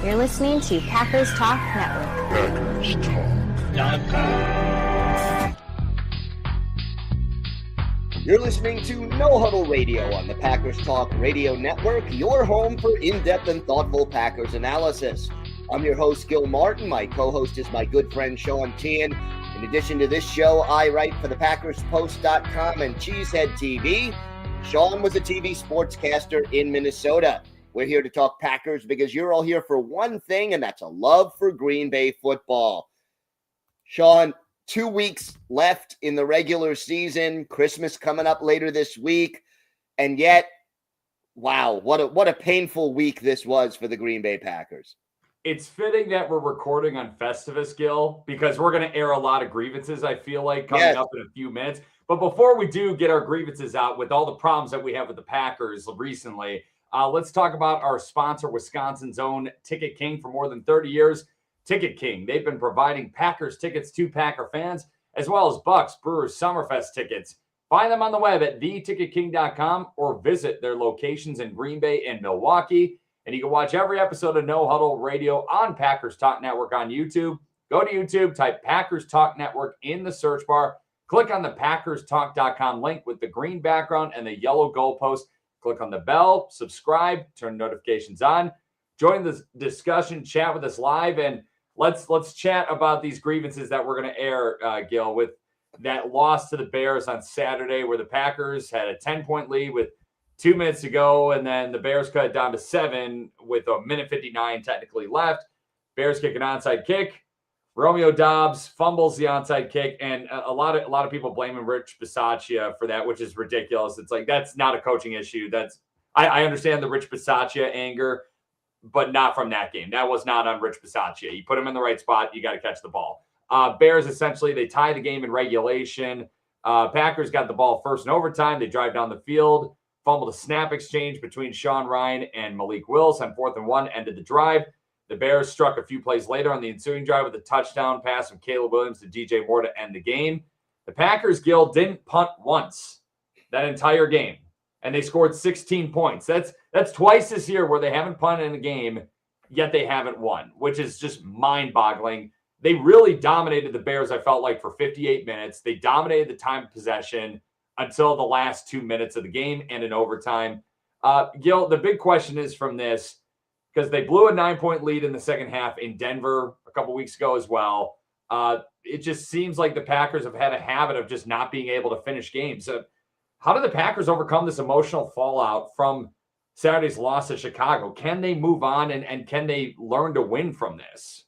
You're listening to Packers Talk Network. Packers Talk. You're listening to No Huddle Radio on the Packers Talk Radio Network, your home for in-depth and thoughtful Packers analysis. I'm your host, Gil Martin. My co-host is my good friend, Sean Tian. In addition to this show, I write for the PackersPost.com and Cheesehead TV. Sean was a TV sportscaster in Minnesota. We're here to talk Packers because you're all here for one thing, and that's a love for Green Bay football. Sean, 2 weeks left in the regular season, Christmas coming up later this week, and yet, wow, what a painful week this was for the Green Bay Packers. It's fitting that we're recording on Festivus, Gil, because we're going to air a lot of grievances, I feel like, coming up in a few minutes. But before we do get our grievances out with all the problems that we have with the Packers recently, let's talk about our sponsor, Wisconsin's own Ticket King. For more than 30 years, Ticket King. They've been providing Packers tickets to Packer fans, as well as Bucks, Brewers, Summerfest tickets. Find them on the web at theticketking.com or visit their locations in Green Bay and Milwaukee. And you can watch every episode of No Huddle Radio on Packers Talk Network on YouTube. Go to YouTube, type Packers Talk Network in the search bar. Click on the PackersTalk.com link with the green background and the yellow goalpost. Click on the bell, subscribe, turn notifications on. Join the discussion, chat with us live, and let's chat about these grievances that we're going to air, Gil, with that loss to the Bears on Saturday where the Packers had a 10-point lead with 2 minutes to go, and then the Bears cut it down to 7 with a minute 59 technically left. Bears kick an onside kick. Romeo Doubs fumbles the onside kick, and a lot of people blaming Rich Bisaccia for that, which is ridiculous. It's like, that's not a coaching issue. I understand the Rich Bisaccia anger, but not from that game. That was not on Rich Bisaccia. You put him in the right spot, you got to catch the ball. Bears, essentially, they tie the game in regulation. Packers got the ball first in overtime. They drive down the field, fumbled a snap exchange between Sean Ryan and Malik Willis on 4th and 1, ended the drive. The Bears struck a few plays later on the ensuing drive with a touchdown pass from Caleb Williams to DJ Moore to end the game. The Packers, Gil, didn't punt once that entire game, and they scored 16 points. That's twice this year where they haven't punted in a game, yet they haven't won, which is just mind-boggling. They really dominated the Bears, I felt like, for 58 minutes. They dominated the time of possession until the last 2 minutes of the game and in overtime. Gil, the big question is from this, because they blew a 9-point lead in the second half in Denver a couple weeks ago as well. It just seems like the Packers have had a habit of just not being able to finish games. How do the Packers overcome this emotional fallout from Saturday's loss to Chicago? Can they move on and can they learn to win from this?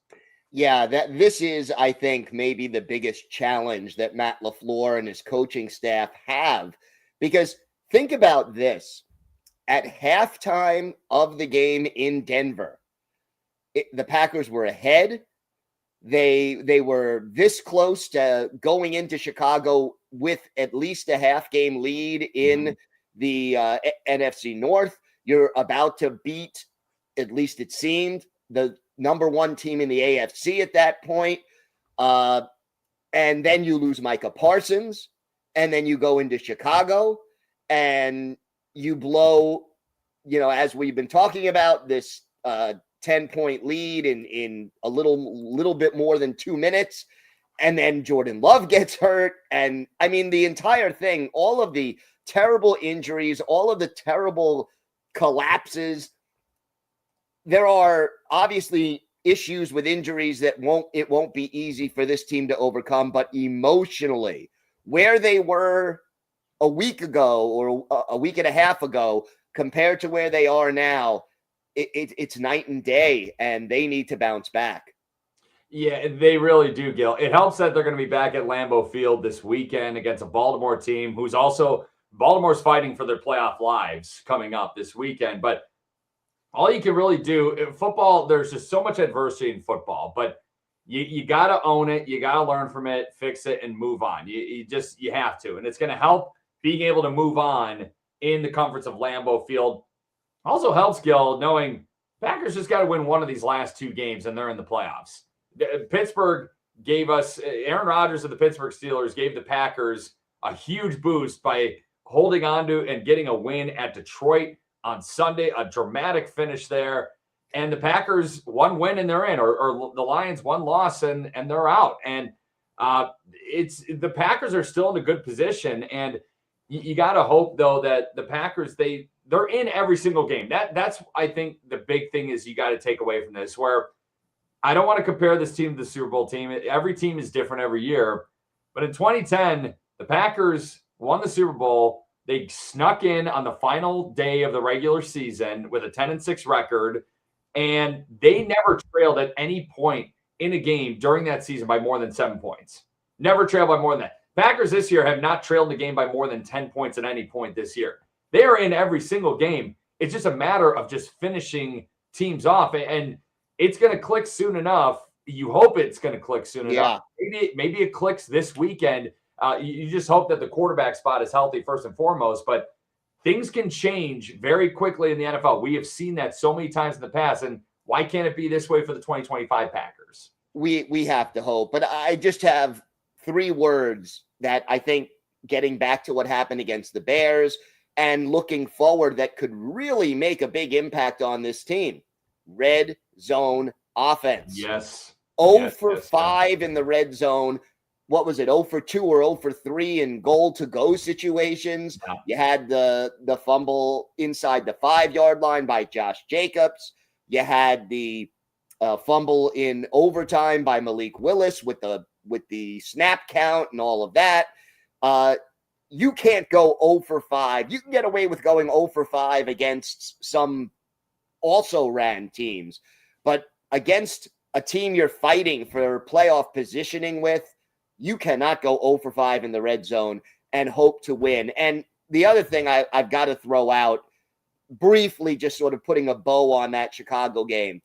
Yeah, this is, I think, maybe the biggest challenge that Matt LaFleur and his coaching staff have. Because think about this. At halftime of the game in Denver, the Packers were ahead. They were this close to going into Chicago with at least a half-game lead in the NFC North. You're about to beat, at least it seemed, the number one team in the AFC at that point. And then you lose Micah Parsons, and then you go into Chicago, and you blow, as we've been talking about, this 10-point lead in a little bit more than 2 minutes. And then Jordan Love gets hurt. And I mean, the entire thing, all of the terrible injuries, all of the terrible collapses. There are obviously issues with injuries that it won't be easy for this team to overcome, but emotionally, where they were a week ago or a week and a half ago compared to where they are now, it's night and day, and they need to bounce back. Yeah, they really do, Gil. It helps that they're going to be back at Lambeau Field this weekend against a Baltimore team who's also – Baltimore's fighting for their playoff lives coming up this weekend. But all you can really do – in football, there's just so much adversity in football. But you got to own it. You got to learn from it, fix it, and move on. You have to. And it's going to help being able to move on in the comforts of Lambeau Field. Also helps, Gil, knowing Packers just got to win one of these last 2 games, and they're in the playoffs. Pittsburgh gave us, Aaron Rodgers of the Pittsburgh Steelers gave the Packers a huge boost by holding on to and getting a win at Detroit on Sunday, a dramatic finish there. And the Packers one win and they're in, or the Lions one loss and they're out. And it's the Packers are still in a good position. And you got to hope, though, that the Packers, they're in every single game. That's I think the big thing is you got to take away from this, where I don't want to compare this team to the Super Bowl team. Every team is different every year. But in 2010, the Packers won the Super Bowl. They snuck in on the final day of the regular season with a 10-6 record, and they never trailed at any point in a game during that season by more than 7 points. Never trailed by more than that. Packers this year have not trailed the game by more than 10 points at any point this year. They are in every single game. It's just a matter of just finishing teams off, and it's going to click soon enough. You hope it's going to click soon enough. Maybe it clicks this weekend. You just hope that the quarterback spot is healthy first and foremost, but things can change very quickly in the NFL. We have seen that so many times in the past, and why can't it be this way for the 2025 Packers? We have to hope, but I just have 3 words that I think, getting back to what happened against the Bears and looking forward, that could really make a big impact on this team. Red zone offense. Yes. 0 for 5 in the red zone. What was it? 0 for 2 or 0 for 3 in goal to go situations. Yeah. You had the fumble inside the 5-yard line by Josh Jacobs. You had the fumble in overtime by Malik Willis with the snap count and all of that. You can't go 0 for 5. You can get away with going 0 for 5 against some also ran teams, but against a team you're fighting for playoff positioning with, you cannot go 0 for 5 in the red zone and hope to win. And the other thing I've got to throw out briefly, just sort of putting a bow on that Chicago game,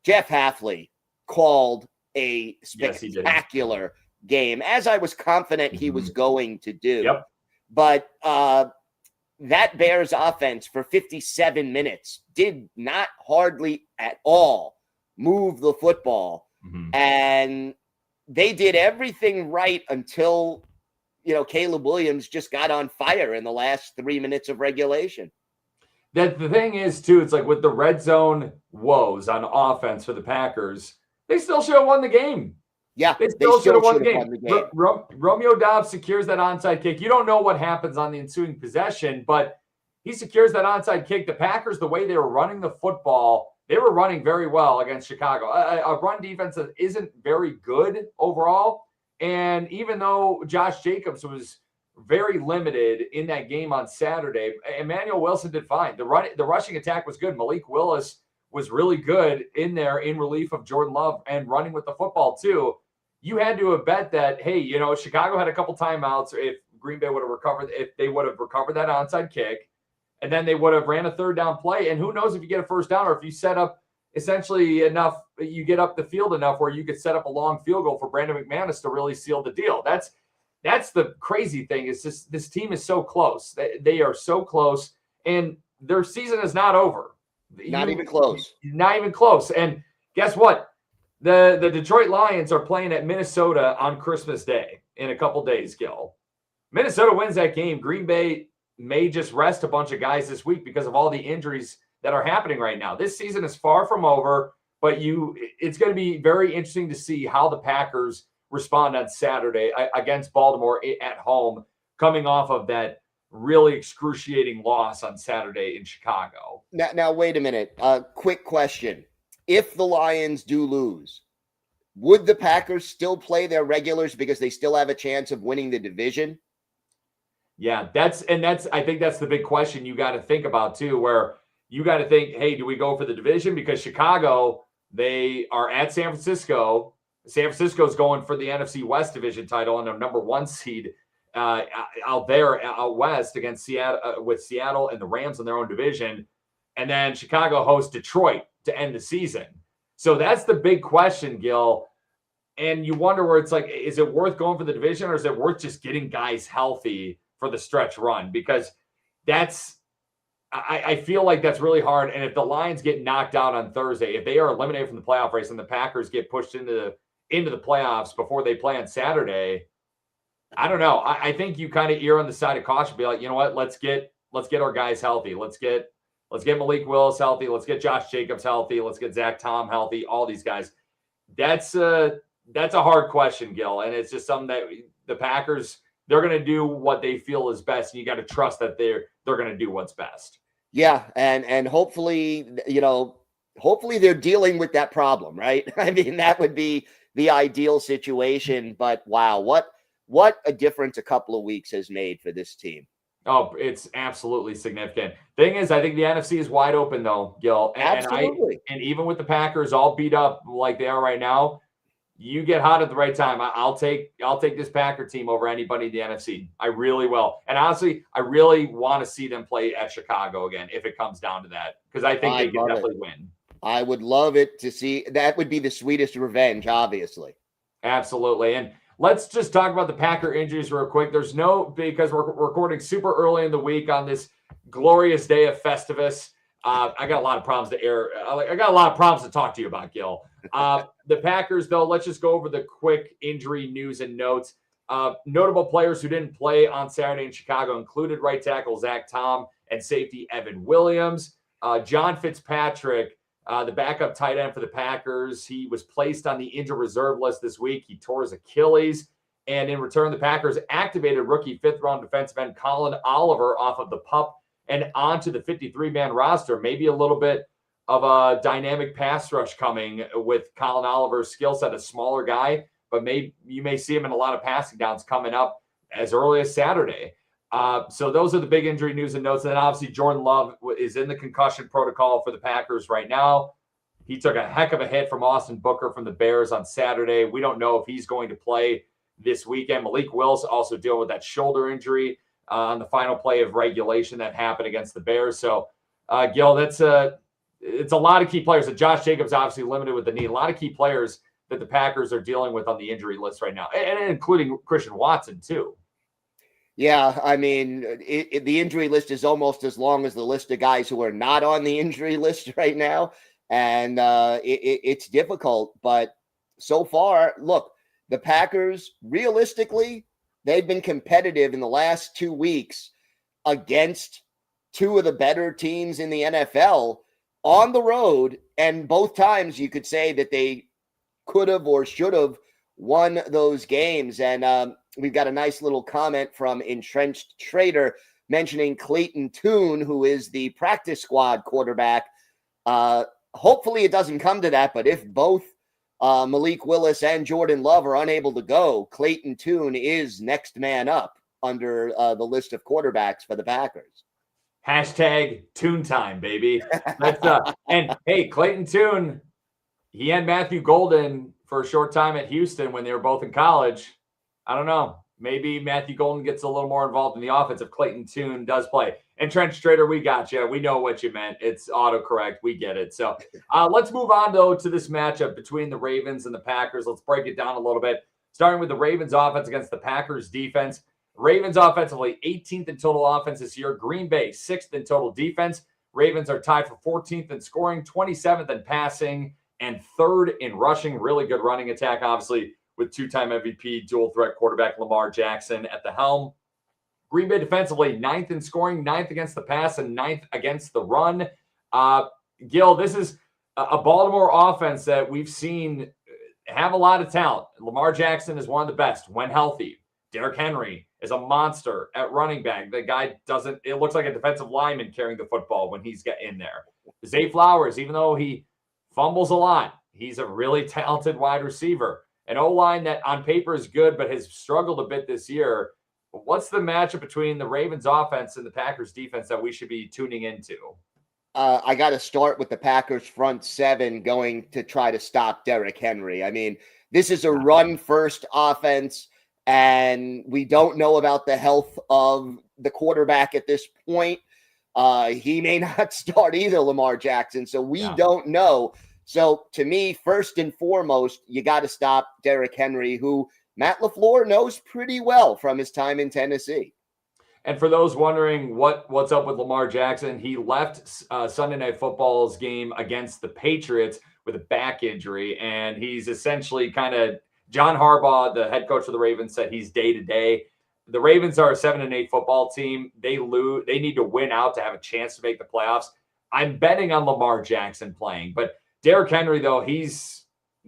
Jeff Hafley called a spectacular game, as I was confident he was going to do. Yep. But that Bears offense for 57 minutes did not hardly at all move the football. Mm-hmm. And they did everything right until, Caleb Williams just got on fire in the last 3 minutes of regulation. That the thing is, too, it's like with the red zone woes on offense for the Packers, they still should have won the game. Yeah, they still should have won the game. Romeo Doubs secures that onside kick. You don't know what happens on the ensuing possession, but he secures that onside kick. The Packers, the way they were running the football, they were running very well against Chicago. A run defense that isn't very good overall. And even though Josh Jacobs was very limited in that game on Saturday, Emmanuel Wilson did fine. The rushing attack was good. Malik Willis was really good in there in relief of Jordan Love and running with the football too. You had to have bet that, hey, Chicago had a couple timeouts. If Green Bay would have recovered, if they would have recovered that onside kick, and then they would have ran a 3rd down play. And who knows if you get a 1st down, or if you set up essentially enough, you get up the field enough where you could set up a long field goal for Brandon McManus to really seal the deal. That's the crazy thing, is just this team is so close. They are so close, and their season is not over. Not even close. Not even close. And guess what? The Detroit Lions are playing at Minnesota on Christmas Day in a couple days, Gil. Minnesota wins that game. Green Bay may just rest a bunch of guys this week because of all the injuries that are happening right now. This season is far from over, but it's going to be very interesting to see how the Packers respond on Saturday against Baltimore at home, coming off of that really excruciating loss on Saturday in Chicago. Now wait a minute. Quick question. If the Lions do lose, would the Packers still play their regulars because they still have a chance of winning the division? Yeah, I think that's the big question you got to think about too, where you got to think, hey, do we go for the division? Because Chicago, they are at San Francisco. San Francisco's going for the NFC West division title and a number 1 seed out west against Seattle, with Seattle and the Rams in their own division. And then Chicago hosts Detroit to end the season. So that's the big question, Gil. And you wonder where it's like, is it worth going for the division, or is it worth just getting guys healthy for the stretch run? Because I feel like that's really hard. And if the Lions get knocked out on Thursday, if they are eliminated from the playoff race and the Packers get pushed into the playoffs before they play on Saturday, I don't know. I think you kind of err on the side of caution, be like, you know what, let's get our guys healthy. Let's get Let's get Malik Willis healthy. Let's get Josh Jacobs healthy. Let's get Zach Tom healthy. All these guys. That's a hard question, Gil. And it's just something that the Packers, they're going to do what they feel is best. And you got to trust that they're going to do what's best. Yeah. And hopefully, hopefully they're dealing with that problem, right? I mean, that would be the ideal situation. But wow, what a difference a couple of weeks has made for this team. Oh, it's absolutely significant. Thing is, I think the NFC is wide open, though, Gil. Absolutely. And even with the Packers all beat up like they are right now, you get hot at the right time. I'll take this Packer team over anybody in the NFC. I really will. And honestly, I really want to see them play at Chicago again if it comes down to that, because I think they can definitely win. I would love it to see. That would be the sweetest revenge, obviously. Absolutely. And let's just talk about the Packer injuries real quick. Because we're recording super early in the week on this glorious day of Festivus. I got a lot of problems to air. I got a lot of problems to talk to you about, Gil. The Packers, though, let's just go over the quick injury news and notes. Notable players who didn't play on Saturday in Chicago included right tackle Zach Tom and safety Evan Williams. John Fitzpatrick, the backup tight end for the Packers, he was placed on the injured reserve list this week. He tore his Achilles. And in return, the Packers activated rookie fifth-round defensive end Colin Oliver off of the PUP and onto the 53-man roster. Maybe a little bit of a dynamic pass rush coming with Colin Oliver's skill set, a smaller guy, but you may see him in a lot of passing downs coming up as early as Saturday. So those are the big injury news and notes. And then obviously Jordan Love is in the concussion protocol for the Packers right now. He took a heck of a hit from Austin Booker from the Bears on Saturday. We don't know if he's going to play this weekend. Malik Willis also dealing with that shoulder injury on the final play of regulation that happened against the Bears. So, Gil, it's a lot of key players. And Josh Jacobs obviously limited with the knee. A lot of key players that the Packers are dealing with on the injury list right now, and including Christian Watson too. Yeah, I mean, the injury list is almost as long as the list of guys who are not on the injury list right now. And it's difficult. But so far, look, the Packers, realistically, they've been competitive in the last 2 weeks against two of the better teams in the NFL on the road. And both times you could say that they could have or should have won those games. And we've got a nice little comment from Entrenched Trader mentioning Clayton Tune, who is the practice squad quarterback. Hopefully it doesn't come to that, but if both Malik Willis and Jordan Love are unable to go, Clayton Tune is next man up under the list of quarterbacks for the Packers. Hashtag Tune time, baby. And hey, Clayton Tune, he had Matthew Golden for a short time at Houston when they were both in college. I don't know. Maybe Matthew Golden gets a little more involved in the offense if Clayton Tune does play. And Trench Trader, we got you. We know what you meant. It's autocorrect. We get it. So let's move on, though, to this matchup between the Ravens and the Packers. Let's break it down a little bit. Starting with the Ravens offense against the Packers defense. Ravens offensively, 18th in total offense this year. Green Bay, 6th in total defense. Ravens are tied for 14th in scoring, 27th in passing, and 3rd in rushing. Really good running attack, obviously, with two-time MVP, dual-threat quarterback Lamar Jackson at the helm. Green Bay defensively, 9th in scoring, 9th against the pass, and 9th against the run. Gil, this is a Baltimore offense that we've seen have a lot of talent. Lamar Jackson is one of the best when healthy. Derrick Henry is a monster at running back. The guy it looks like a defensive lineman carrying the football when he's in there. Zay Flowers, even though he fumbles a lot, he's a really talented wide receiver. An O-line that on paper is good, but has struggled a bit this year. What's the matchup between the Ravens offense and the Packers defense that we should be tuning into? I got to start with the Packers front seven going to try to stop Derrick Henry. I mean, this is a run-first offense, and we don't know about the health of the quarterback at this point. He may not start either, Lamar Jackson, so we don't know. So to me, first and foremost, you got to stop Derrick Henry, who Matt LaFleur knows pretty well from his time in Tennessee. And for those wondering what's up with Lamar Jackson, he left Sunday Night Football's game against the Patriots with a back injury, and he's essentially John Harbaugh, the head coach of the Ravens, said he's day-to-day. The Ravens are a 7-8 football team. They need to win out to have a chance to make the playoffs. I'm betting on Lamar Jackson playing. But Derrick Henry, though,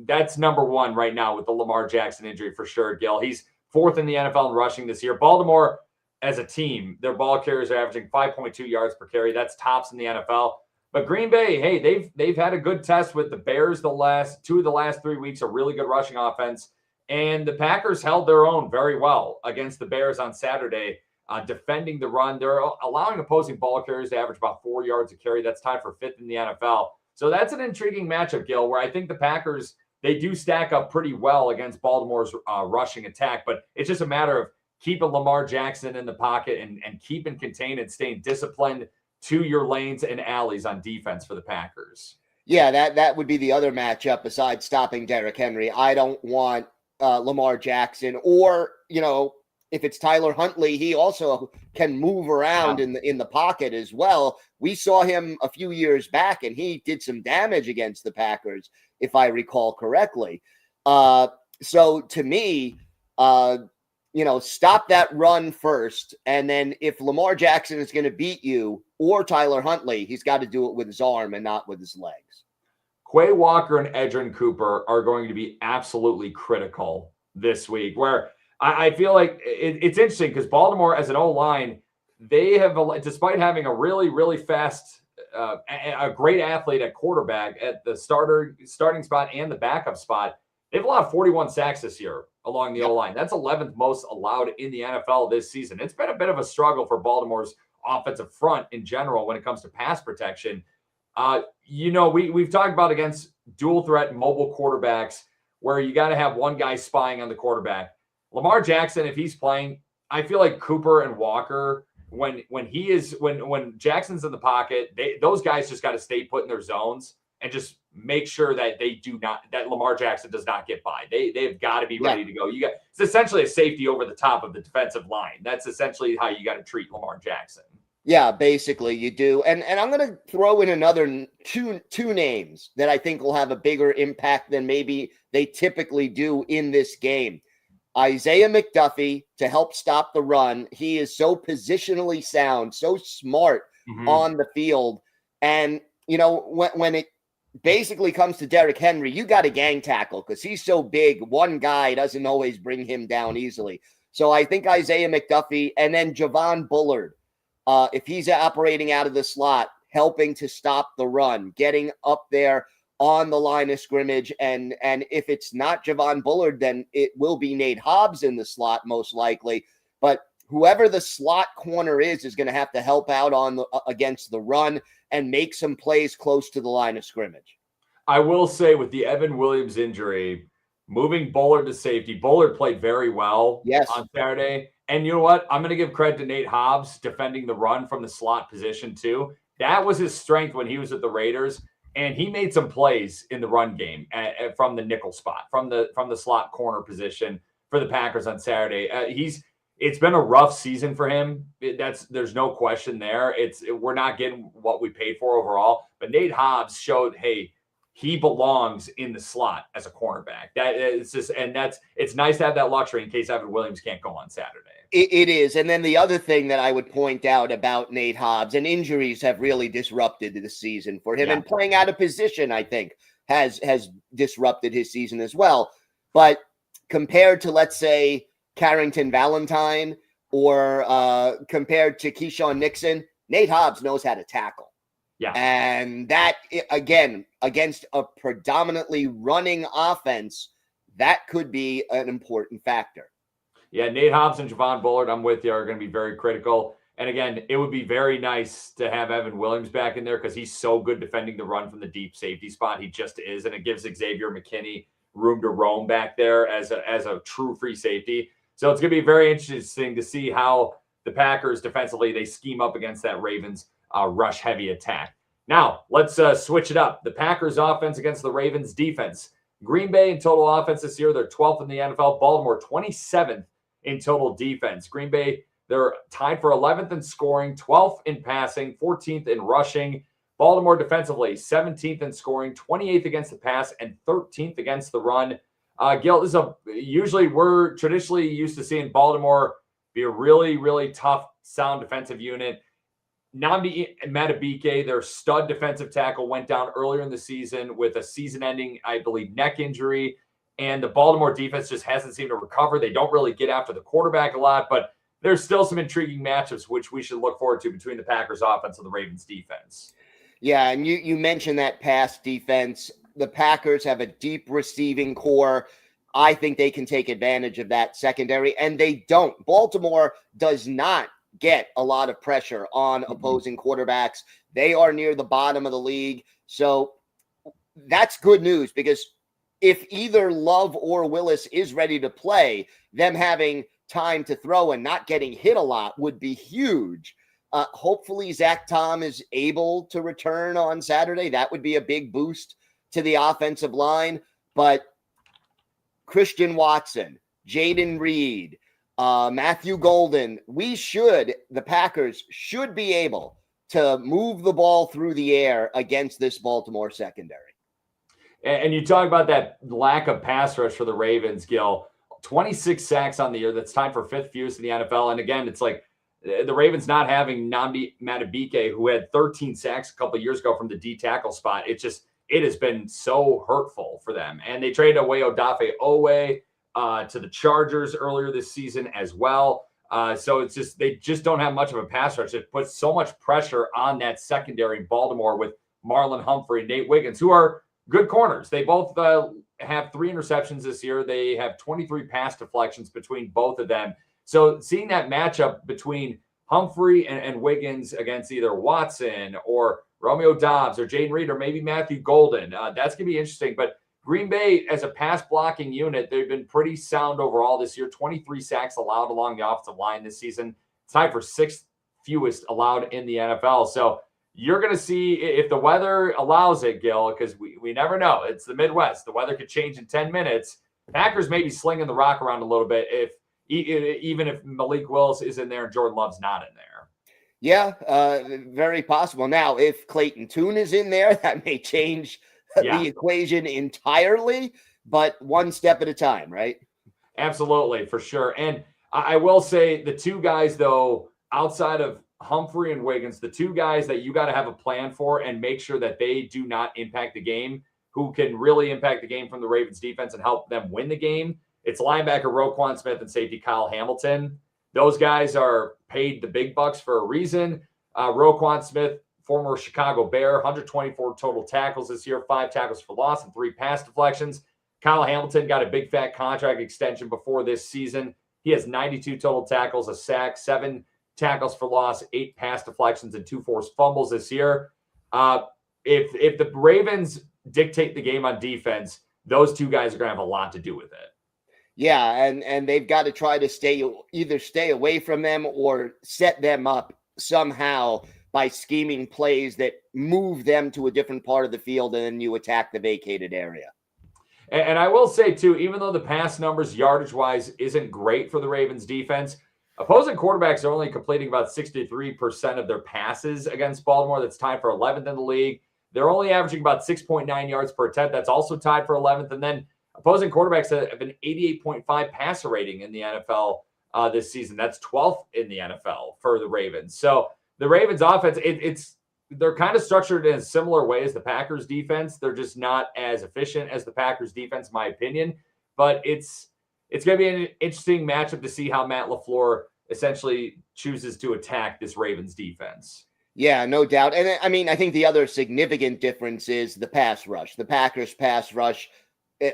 that's number one right now with the Lamar Jackson injury for sure, Gil. He's fourth in the NFL in rushing this year. Baltimore, as a team, their ball carriers are averaging 5.2 yards per carry. That's tops in the NFL. But Green Bay, hey, they've had a good test with the Bears two of the last 3 weeks, a really good rushing offense. And the Packers held their own very well against the Bears on Saturday, defending the run. They're allowing opposing ball carriers to average about 4 yards a carry. That's tied for fifth in the NFL. So that's an intriguing matchup, Gil, where I think the Packers, they do stack up pretty well against Baltimore's rushing attack. But it's just a matter of keeping Lamar Jackson in the pocket and keeping contained and staying disciplined to your lanes and alleys on defense for the Packers. Yeah, that would be the other matchup besides stopping Derrick Henry. I don't want Lamar Jackson, or, if it's Tyler Huntley, he also can move around in the pocket as well. We saw him a few years back, and he did some damage against the Packers, if I recall correctly. So to me, stop that run first. And then if Lamar Jackson is going to beat you or Tyler Huntley, he's got to do it with his arm and not with his legs. Quay Walker and Edgerrin Cooper are going to be absolutely critical this week, where I feel like it's interesting because Baltimore as an O-line, they have, despite having a really, really fast, a great athlete at quarterback at the starting spot and the backup spot, they've allowed 41 sacks this year along the O-line. That's 11th most allowed in the NFL this season. It's been a bit of a struggle for Baltimore's offensive front in general when it comes to pass protection. We've talked about against dual threat mobile quarterbacks where you got to have one guy spying on the quarterback. Lamar Jackson, if he's playing, I feel like Cooper and Walker, when Jackson's in the pocket, those guys just got to stay put in their zones and just make sure that that Lamar Jackson does not get by. They've got to be ready to go. It's essentially a safety over the top of the defensive line. That's essentially how you got to treat Lamar Jackson. Yeah, basically you do. And I'm going to throw in another two names that I think will have a bigger impact than maybe they typically do in this game. Isaiah McDuffie to help stop the run. He is so positionally sound, so smart on the field. And, when it basically comes to Derrick Henry, you got to gang tackle because he's so big. One guy doesn't always bring him down easily. So I think Isaiah McDuffie and then Javon Bullard, if he's operating out of the slot, helping to stop the run, getting up there on the line of scrimmage. And if it's not Javon Bullard, then it will be Nate Hobbs in the slot, most likely. But whoever the slot corner is going to have to help out against the run and make some plays close to the line of scrimmage. I will say with the Evan Williams injury, moving Bullard to safety, Bullard played very well on Saturday. And you know what? I'm going to give credit to Nate Hobbs defending the run from the slot position too. That was his strength when he was at the Raiders. And he made some plays in the run game from the nickel spot, from the slot corner position for the Packers on Saturday. It's been a rough season for him. There's no question there. We're not getting what we paid for overall. But Nate Hobbs showed, hey, he belongs in the slot as a cornerback. It's nice to have that luxury in case Evan Williams can't go on Saturday. It is. And then the other thing that I would point out about Nate Hobbs, and injuries have really disrupted the season for him, and playing out of position, I think, has disrupted his season as well. But compared to, let's say, Carrington Valentine or compared to Keyshawn Nixon, Nate Hobbs knows how to tackle. Yeah. And that, again, against a predominantly running offense, that could be an important factor. Yeah, Nate Hobbs and Javon Bullard, I'm with you, are going to be very critical. And again, it would be very nice to have Evan Williams back in there because he's so good defending the run from the deep safety spot. He just is, and it gives Xavier McKinney room to roam back there as a true free safety. So it's going to be very interesting to see how the Packers defensively, they scheme up against that Ravens rush-heavy attack. Now, let's switch it up. The Packers offense against the Ravens defense. Green Bay in total offense this year, they're 12th in the NFL. Baltimore, 27th in total defense. Green Bay, they're tied for 11th in scoring, 12th in passing, 14th in rushing. Baltimore defensively, 17th in scoring, 28th against the pass, and 13th against the run. Gil, we're traditionally used to seeing Baltimore be a really, really tough, sound defensive unit. Nnamdi Madubuike, their stud defensive tackle, went down earlier in the season with a season-ending, I believe, neck injury. And the Baltimore defense just hasn't seemed to recover. They don't really get after the quarterback a lot, but there's still some intriguing matchups which we should look forward to between the Packers offense and the Ravens defense. Yeah, and you mentioned that pass defense. The Packers have a deep receiving core. I think they can take advantage of that secondary, and they don't. Baltimore does not get a lot of pressure on opposing quarterbacks. They are near the bottom of the league. So that's good news, because if either Love or Willis is ready to play, them having time to throw and not getting hit a lot would be huge. Hopefully Zach Tom is able to return on Saturday. That would be a big boost to the offensive line. But Christian Watson, Jaden Reed, Matthew Golden, the Packers should be able to move the ball through the air against this Baltimore secondary. And you talk about that lack of pass rush for the Ravens, Gil. 26 sacks on the year. That's tied for fifth fewest in the NFL. And again, it's like the Ravens not having Nnamdi Madubuike, who had 13 sacks a couple of years ago from the D tackle spot. It has been so hurtful for them. And they traded away Odafe Owe to the Chargers earlier this season as well. So it's just, they just don't have much of a pass rush. It puts so much pressure on that secondary in Baltimore with Marlon Humphrey and Nate Wiggins, who are good corners. They both have 3 interceptions this year. They have 23 pass deflections between both of them. So seeing that matchup between Humphrey and Wiggins against either Watson or Romeo Doubs or Jaden Reed or maybe Matthew Golden, that's going to be interesting. But Green Bay, as a pass blocking unit, they've been pretty sound overall this year. 23 sacks allowed along the offensive line this season. It's tied for 6th fewest allowed in the NFL. So you're going to see if the weather allows it, Gil, because we never know. It's the Midwest. The weather could change in 10 minutes. Packers may be slinging the rock around a little bit even if Malik Willis is in there and Jordan Love's not in there. Yeah, very possible. Now, if Clayton Tune is in there, that may change the equation entirely, but one step at a time, right? Absolutely, for sure. And I will say the two guys, though, outside of Humphrey and Wiggins, the two guys that you got to have a plan for and make sure that they do not impact the game, who can really impact the game from the Ravens defense and help them win the game. It's linebacker Roquan Smith and safety Kyle Hamilton. Those guys are paid the big bucks for a reason. Roquan Smith, former Chicago Bear, 124 total tackles this year, 5 tackles for loss and 3 pass deflections. Kyle Hamilton got a big fat contract extension before this season. He has 92 total tackles, a sack, 7 tackles for loss, 8 pass deflections, and 2 forced fumbles this year. If the Ravens dictate the game on defense, those two guys are going to have a lot to do with it. Yeah, and they've got to try to stay away from them or set them up somehow by scheming plays that move them to a different part of the field, and then you attack the vacated area. And I will say, too, even though the pass numbers yardage-wise isn't great for the Ravens defense, opposing quarterbacks are only completing about 63% of their passes against Baltimore. That's tied for 11th in the league. They're only averaging about 6.9 yards per attempt. That's also tied for 11th. And then opposing quarterbacks have an 88.5 passer rating in the NFL this season. That's 12th in the NFL for the Ravens. So the Ravens offense, they're kind of structured in a similar way as the Packers defense. They're just not as efficient as the Packers defense, in my opinion. But it's going to be an interesting matchup to see how Matt LaFleur essentially chooses to attack this Ravens defense. Yeah, no doubt. And I mean, I think the other significant difference is the pass rush. The Packers pass rush,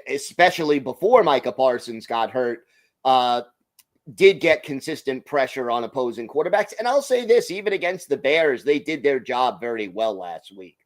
especially before Micah Parsons got hurt, did get consistent pressure on opposing quarterbacks. And I'll say this, even against the Bears, they did their job very well last week.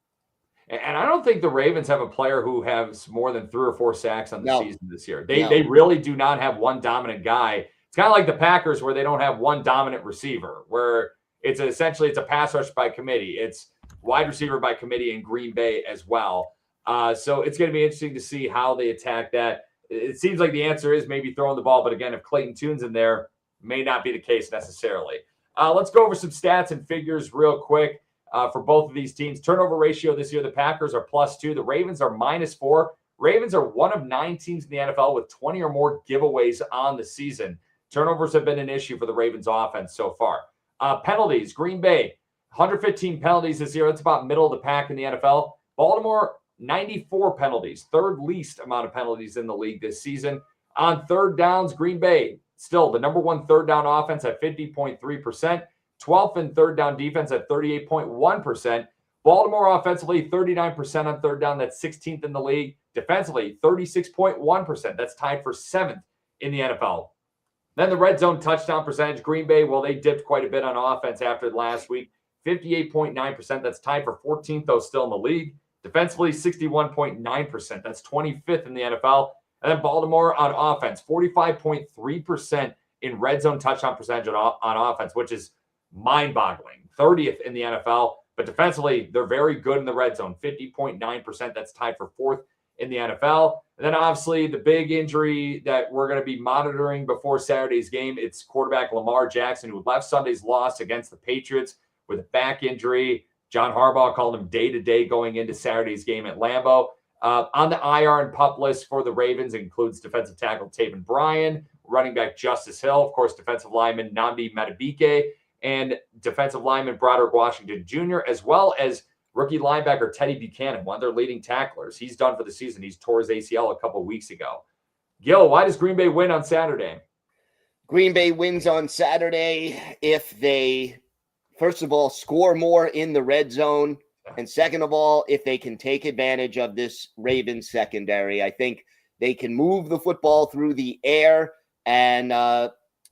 And I don't think the Ravens have a player who has more than 3 or 4 sacks on the season this year. They really do not have one dominant guy. It's kind of like the Packers where they don't have one dominant receiver, where it's a pass rush by committee. It's wide receiver by committee in Green Bay as well. So it's going to be interesting to see how they attack that. It seems like the answer is maybe throwing the ball, but again, if Clayton Tune's in there, may not be the case necessarily. Let's go over some stats and figures real quick for both of these teams. Turnover ratio this year, the Packers are +2. The Ravens are -4. Ravens are one of 9 teams in the NFL with 20 or more giveaways on the season. Turnovers have been an issue for the Ravens offense so far. Penalties, Green Bay 115 penalties this year. That's about middle of the pack in the NFL. Baltimore, 94 penalties, third least amount of penalties in the league this season. On third downs, Green Bay, still the number one third down offense at 50.3%, 12th in third down defense at 38.1%. Baltimore offensively, 39% on third down. That's 16th in the league. Defensively, 36.1%. That's tied for 7th in the NFL. Then the red zone touchdown percentage, Green Bay, well, they dipped quite a bit on offense after last week. 58.9%. That's tied for 14th, though still in the league. Defensively, 61.9%. That's 25th in the NFL. And then Baltimore on offense, 45.3% in red zone touchdown percentage on offense, which is mind-boggling. 30th in the NFL. But defensively, they're very good in the red zone, 50.9%. That's tied for 4th in the NFL. And then obviously the big injury that we're going to be monitoring before Saturday's game, it's quarterback Lamar Jackson, who left Sunday's loss against the Patriots with a back injury. John Harbaugh called him day-to-day going into Saturday's game at Lambeau. On the IR and PUP list for the Ravens includes defensive tackle Taven Bryan, running back Justice Hill, of course, defensive lineman Nnamdi Madubuike, and defensive lineman Broderick Washington Jr., as well as rookie linebacker Teddy Buchanan, one of their leading tacklers. He's done for the season. He's tore his ACL a couple weeks ago. Gil, why does Green Bay win on Saturday? Green Bay wins on Saturday if they, first of all, score more in the red zone. And second of all, if they can take advantage of this Ravens secondary. I think they can move the football through the air. And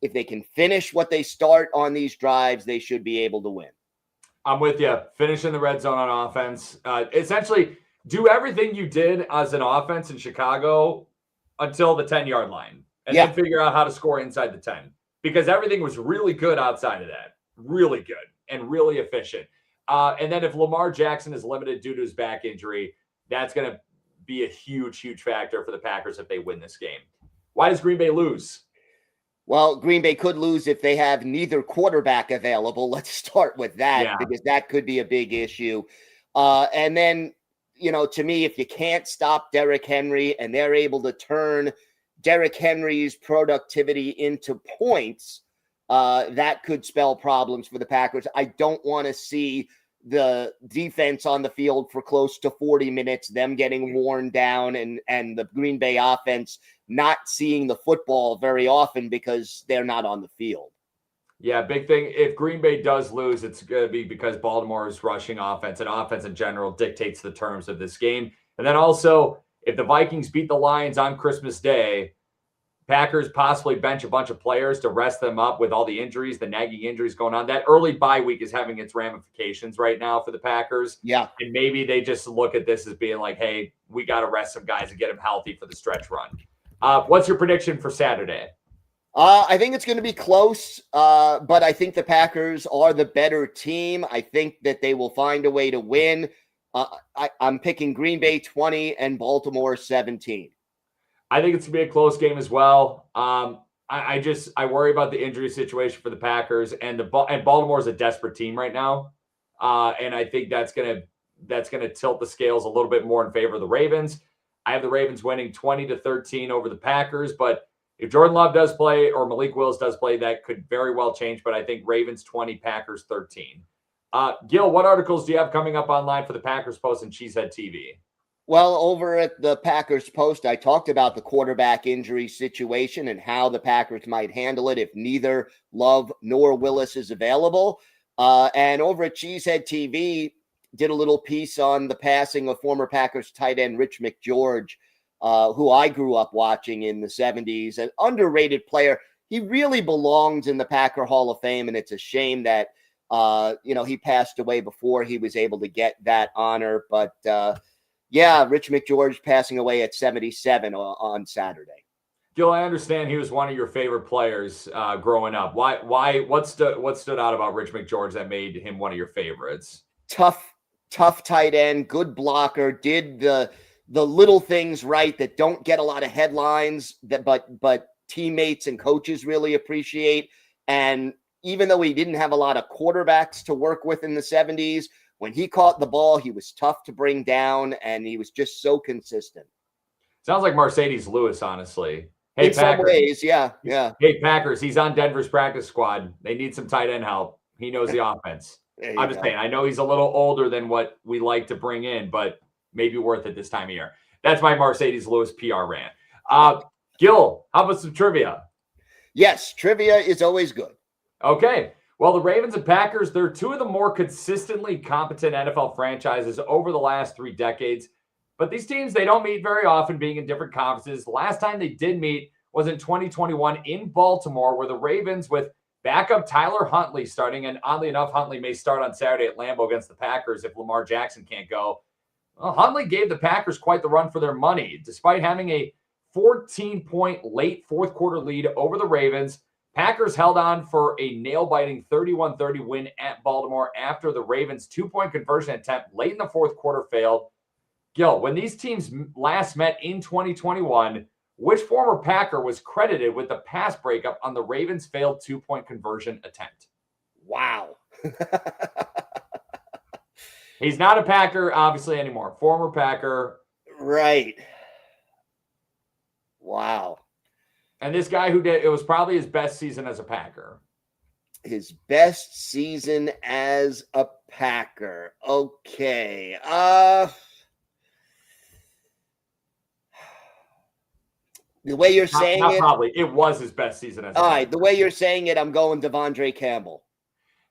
if they can finish what they start on these drives, they should be able to win. I'm with you. Finish in the red zone on offense. Essentially, do everything you did as an offense in Chicago until the 10-yard line. And then figure out how to score inside the 10. Because everything was really good outside of that. Really good and really efficient. And then if Lamar Jackson is limited due to his back injury, that's going to be a huge, huge factor for the Packers if they win this game. Why does Green Bay lose? Well, Green Bay could lose if they have neither quarterback available. Let's start with that because that could be a big issue. And then, to me, if you can't stop Derrick Henry and they're able to turn Derrick Henry's productivity into points, that could spell problems for the Packers. I don't want to see the defense on the field for close to 40 minutes, them getting worn down and the Green Bay offense not seeing the football very often because they're not on the field. Yeah, big thing. If Green Bay does lose, it's going to be because Baltimore's rushing offense and offense in general dictates the terms of this game. And then also, if the Vikings beat the Lions on Christmas Day, Packers possibly bench a bunch of players to rest them up with all the injuries, the nagging injuries going on. That early bye week is having its ramifications right now for the Packers. Yeah. And maybe they just look at this as being like, hey, we got to rest some guys and get them healthy for the stretch run. What's your prediction for Saturday? I think it's going to be close, but I think the Packers are the better team. I think that they will find a way to win. I'm picking Green Bay 20 and Baltimore 17. I think it's going to be a close game as well. I worry about the injury situation for the Packers, and Baltimore is a desperate team right now, and I think that's going to tilt the scales a little bit more in favor of the Ravens. I have the Ravens winning 20-13 over the Packers, but if Jordan Love does play or Malik Willis does play, that could very well change. But I think Ravens 20, Packers 13. Gil, what articles do you have coming up online for the Packers Post and Cheesehead TV? Well, over at the Packers Post, I talked about the quarterback injury situation and how the Packers might handle it if neither Love nor Willis is available. And over at Cheesehead TV, did a little piece on the passing of former Packers tight end Rich McGeorge, who I grew up watching in the 70s, an underrated player. He really belongs in the Packer Hall of Fame, and it's a shame that, he passed away before he was able to get that honor. But, Rich McGeorge passing away at 77 on Saturday. Gil, I understand he was one of your favorite players growing up. What stood out about Rich McGeorge that made him one of your favorites? Tough tight end, good blocker, did the little things right that don't get a lot of headlines, but teammates and coaches really appreciate. And even though he didn't have a lot of quarterbacks to work with in the 70s, when he caught the ball, he was tough to bring down, and he was just so consistent. Sounds like Mercedes Lewis, honestly. Hey, in Packers. Some ways, yeah. Hey, Packers, he's on Denver's practice squad. They need some tight end help. He knows the offense. I'm just saying, I know he's a little older than what we like to bring in, but maybe worth it this time of year. That's my Mercedes Lewis PR rant. Gil, how about some trivia? Yes, trivia is always good. Okay. Well, the Ravens and Packers, they're two of the more consistently competent NFL franchises over the last 3 decades. But these teams, they don't meet very often, being in different conferences. The last time they did meet was in 2021 in Baltimore, where the Ravens, with backup Tyler Huntley starting, and oddly enough, Huntley may start on Saturday at Lambeau against the Packers if Lamar Jackson can't go. Well, Huntley gave the Packers quite the run for their money. Despite having a 14-point late fourth quarter lead over the Ravens, Packers held on for a nail-biting 31-30 win at Baltimore after the Ravens' 2-point conversion attempt late in the fourth quarter failed. Gil, when these teams last met in 2021, which former Packer was credited with the pass breakup on the Ravens' failed 2-point conversion attempt? Wow. He's not a Packer, obviously, anymore. Former Packer. Right. Wow. And this guy who did, it was probably his best season as a Packer. His best season as a Packer. Okay. The way you're saying not it. Probably. It was his best season as a Packer. All right. The way you're saying it, I'm going Devondre Campbell.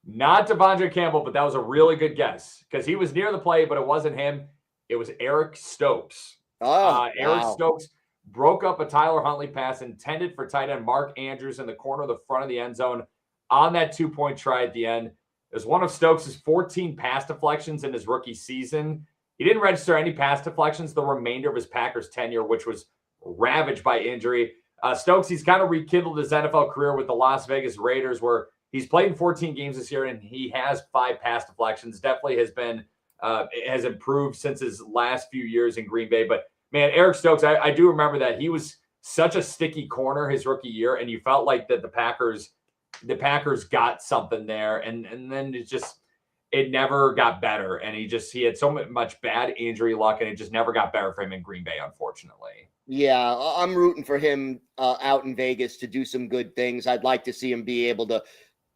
Not Devondre Campbell, but that was a really good guess because he was near the play, but it wasn't him. It was Eric Stokes. Eric Stokes broke up a Tyler Huntley pass intended for tight end Mark Andrews in the corner of the front of the end zone on that 2-point try at the end. It was one of Stokes' 14 pass deflections in his rookie season. He didn't register any pass deflections the remainder of his Packers tenure, which was ravaged by injury. Stokes, he's kind of rekindled his NFL career with the Las Vegas Raiders, where he's played in 14 games this year, and he has 5 pass deflections. Definitely has been has improved since his last few years in Green Bay. But man, Eric Stokes, I do remember that he was such a sticky corner his rookie year, and you felt like that the Packers got something there, and then it never got better, and he had so much bad injury luck, and it just never got better for him in Green Bay, unfortunately. Yeah, I'm rooting for him out in Vegas to do some good things. I'd like to see him be able to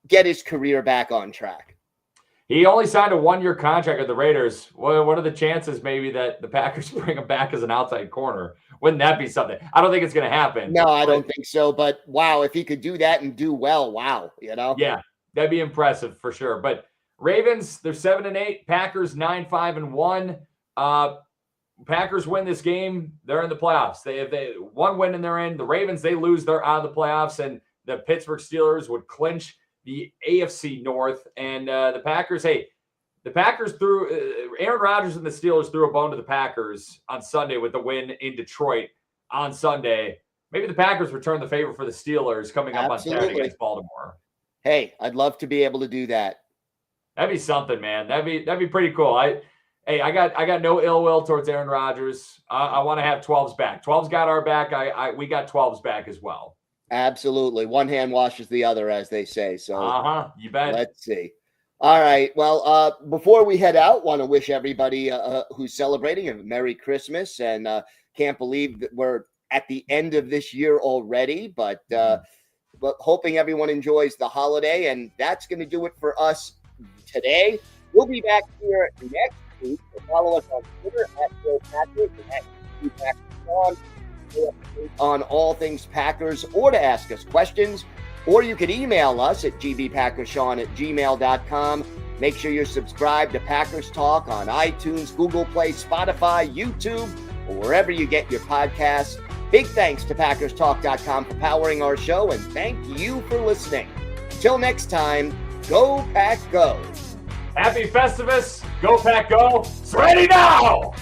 get his career back on track. He only signed a 1-year contract with the Raiders. What are the chances maybe that the Packers bring him back as an outside corner? Wouldn't that be something? I don't think it's going to happen. No, I don't think so. But wow, if he could do that and do well, wow, Yeah, that'd be impressive for sure. But Ravens, they're 7-8. Packers 9-5-1. Packers win this game, they're in the playoffs. They have one win and they're in. The Ravens, they lose, they're out of the playoffs, and the Pittsburgh Steelers would clinch the AFC North. And the Packers threw Aaron Rodgers and the Steelers threw a bone to the Packers on Sunday with the win in Detroit on Sunday. Maybe the Packers return the favor for the Steelers coming up on Saturday against Baltimore. Hey, I'd love to be able to do that. That'd be something, man. That'd be pretty cool. I got no ill will towards Aaron Rodgers. I want to have 12s back. 12s got our back. We got 12s back as well. Absolutely. One hand washes the other, as they say. So you bet. Let's see. All right. Well, before we head out, want to wish everybody who's celebrating a Merry Christmas, and can't believe that we're at the end of this year already, but hoping everyone enjoys the holiday. And that's going to do it for us today. We'll be back here next week. So follow us on Twitter @Packers and @Packers on all things Packers, or to ask us questions, or you can email us at gbpackerssean@gmail.com. Make sure you're subscribed to Packers Talk on iTunes, Google Play, Spotify, YouTube, or wherever you get your podcasts. Big thanks to PackersTalk.com for powering our show, and thank you for listening. Until next time, go Pack Go. Happy Festivus. Go Pack Go. It's ready now.